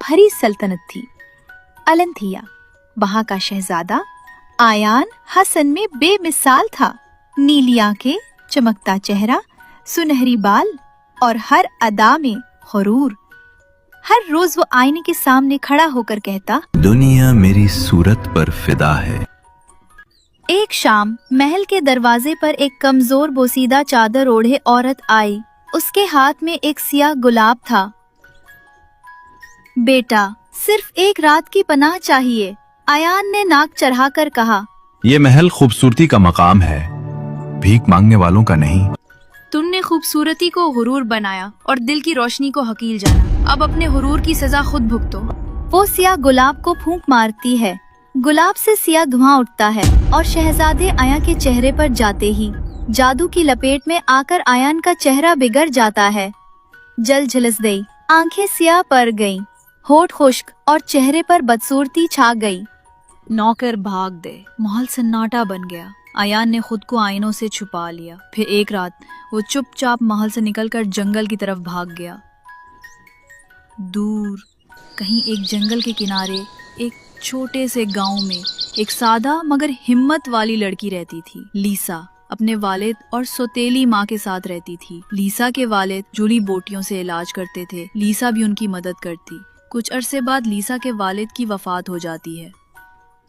भरी सल्तनत थी। अलंथिया, वहाँ का शहजादा आयान हसन में बेमिसाल था। नीली आंखें, चमकता चेहरा, सुनहरी बाल और हर अदा में गुरूर। हर रोज वो आईने के सामने खड़ा होकर कहता, दुनिया मेरी सूरत पर फिदा है। एक शाम महल के दरवाजे पर एक कमजोर बोसीदा चादर ओढ़े औरत आई। उसके हाथ में एक सियाह गुलाब था। बेटा, सिर्फ एक रात की पनाह चाहिए, आयान ने नाक चढ़ाकर कहा। ये महल खूबसूरती का मकाम है, भीख मांगने वालों का नहीं। तुमने खूबसूरती को गुरूर बनाया और दिल की रोशनी को हकीर जाना। अब अपने गुरूर की सजा खुद भुगतो। वो सियाह गुलाब को फूंक मारती है। गुलाब से सियाह धुआं उठता है और शहजादे आया के चेहरे पर जाते ही जादू की लपेट में आकर आयान का चेहरा बिगड़ जाता है। जल झुलस गई, आंखें सियाह पड़ गईं, होठ खुश्क और चेहरे पर बदसूरती छा गई। नौकर भाग गए, माहौल सन्नाटा बन गया। आयान ने खुद को आईनों से छुपा लिया। फिर एक रात वो चुपचाप महल से निकलकर जंगल की तरफ भाग गया। दूर कहीं एक जंगल के किनारे एक छोटे से गांव में एक सादा मगर हिम्मत वाली लड़की रहती थी। लीसा अपने वालिद और सौतेली माँ के साथ रहती थी। लीसा के वालिद जूली बोटियों से इलाज करते थे। लीसा भी उनकी मदद करती। कुछ अरसे बाद लीसा के वालिद की वफात हो जाती है।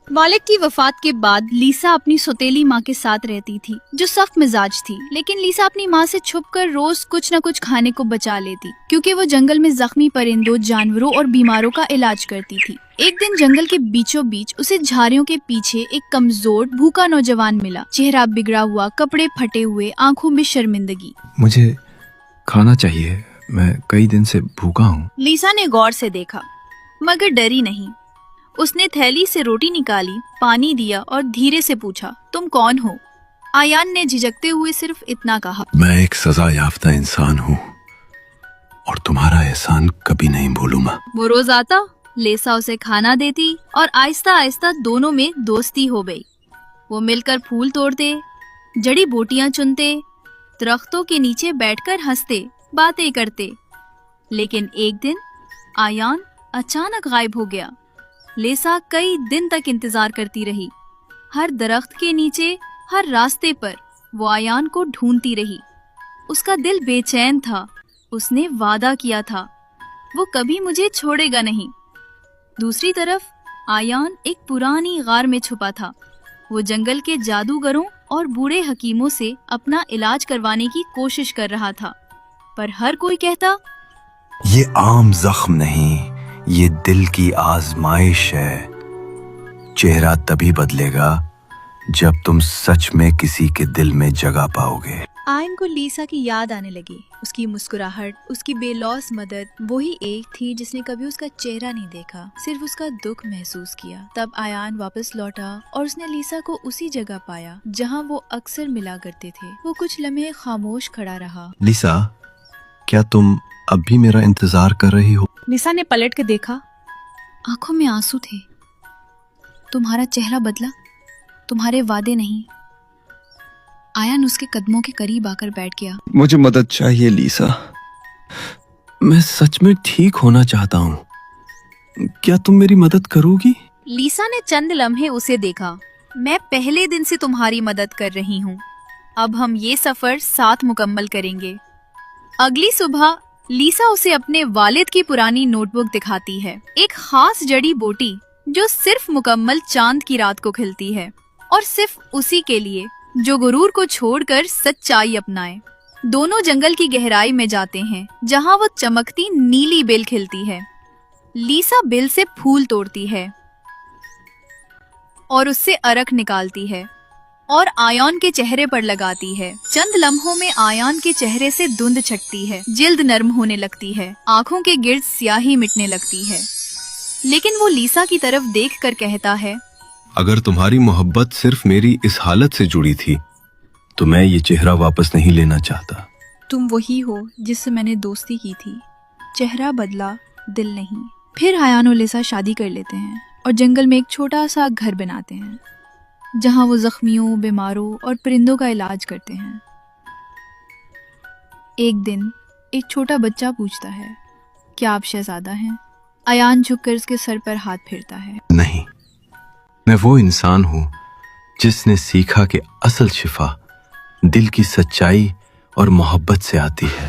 वालिद की वफात के बाद लीसा अपनी सौतेली माँ के साथ रहती थी, जो सख्त मिजाज थी। लेकिन लीसा अपनी माँ से छुपकर रोज कुछ न कुछ खाने को बचा लेती, क्योंकि वो जंगल में जख्मी परिंदों, जानवरों और बीमारों का इलाज करती थी। एक दिन जंगल के बीचों बीच उसे झाड़ियों के पीछे एक कमजोर भूखा नौजवान मिला। चेहरा बिगड़ा हुआ, कपड़े फटे हुए, आंखों में शर्मिंदगी। मुझे खाना चाहिए, मैं कई दिन से भूखा हूँ। लीसा ने गौर से देखा, मगर डरी नहीं। उसने थैली से रोटी निकाली, पानी दिया और धीरे से पूछा, तुम कौन हो? आयान ने झिझकते हुए सिर्फ इतना कहा, मैं एक सजा याफ्ता इंसान हूँ और तुम्हारा एहसान कभी नहीं भूलूंगा। वो रोज आता, लीसा उसे खाना देती और आहिस्ता आहिस्ता दोनों में दोस्ती हो गई। वो मिलकर फूल तोड़ते, जड़ी बूटियां चुनते, दरख्तों के नीचे बैठकर हंसते, बातें करते। लेकिन एक दिन आयान अचानक गायब हो गया। लीसा कई दिन तक इंतजार करती रही। हर दरख्त के नीचे, हर रास्ते पर वो आयान को ढूंढती रही। उसका दिल बेचैन था। उसने वादा किया था, वो कभी मुझे छोड़ेगा नहीं। दूसरी तरफ आयान एक पुरानी गार में छुपा था। वो जंगल के जादूगरों और बूढ़े हकीमों से अपना इलाज करवाने की कोशिश कर रहा था, पर हर कोई कहता, ये आम जख्म नहीं, ये दिल की आजमाइश है। चेहरा तभी बदलेगा जब तुम सच में किसी के दिल में जगह पाओगे। आयन को लीसा की याद आने लगी। उसकी मुस्कुराहट, उसकी बेलौस मदद। वही एक थी जिसने कभी उसका चेहरा नहीं देखा, सिर्फ उसका दुख महसूस किया। तब आयान वापस लौटा और उसने लीसा को उसी जगह पाया जहाँ वो अक्सर मिला करते थे। वो कुछ लम्हे खामोश खड़ा रहा। लीसा, क्या तुम अब भी मेरा इंतजार कर रही हो? लीसा ने पलट के देखा, आंखों में आंसू थे। तुम्हारा चेहरा बदला, तुम्हारे वादे नहीं। आयान उसके कदमों के करीब आकर बैठ गया। मुझे मदद चाहिए लीसा, मैं सच में ठीक होना चाहता हूँ। क्या तुम मेरी मदद करोगी? लीसा ने चंद लम्हे उसे देखा। मैं पहले दिन से तुम्हारी मदद कर रही हूँ। अब हम ये सफर साथ मुकम्मल करेंगे। अगली सुबह लीसा उसे अपने वालिद की पुरानी नोटबुक दिखाती है। एक खास जड़ी बूटी जो सिर्फ मुकम्मल चांद की रात को खिलती है, और सिर्फ उसी के लिए जो गुरूर को छोड़कर सच्चाई अपनाए। दोनों जंगल की गहराई में जाते हैं, जहाँ वो चमकती नीली बेल खिलती है। लीसा बेल से फूल तोड़ती है और उससे अरक निकालती है और आयान के चेहरे पर लगाती है। चंद लम्हों में आयान के चेहरे से धुंध छटती है, जिल्द नरम होने लगती है, आंखों के गिर्द स्याही मिटने लगती है। लेकिन वो लीसा की तरफ देखकर कहता है, अगर तुम्हारी मोहब्बत सिर्फ मेरी इस हालत से जुड़ी थी तो मैं ये चेहरा वापस नहीं लेना चाहता। तुम वही हो जिससे मैंने दोस्ती की थी। चेहरा बदला, दिल नहीं। फिर आयान और लीसा शादी कर लेते हैं और जंगल में एक छोटा सा घर बनाते हैं, जहाँ वो जख्मियों, बीमारों और परिंदों का इलाज करते हैं। एक दिन एक छोटा बच्चा पूछता है, क्या आप शहजादा हैं? ایان جھک کر اس کے سر پر ہاتھ پھیرتا ہے۔ نہیں، میں وہ انسان ہوں جس نے سیکھا کہ اصل شفا دل کی سچائی اور محبت سے آتی ہے۔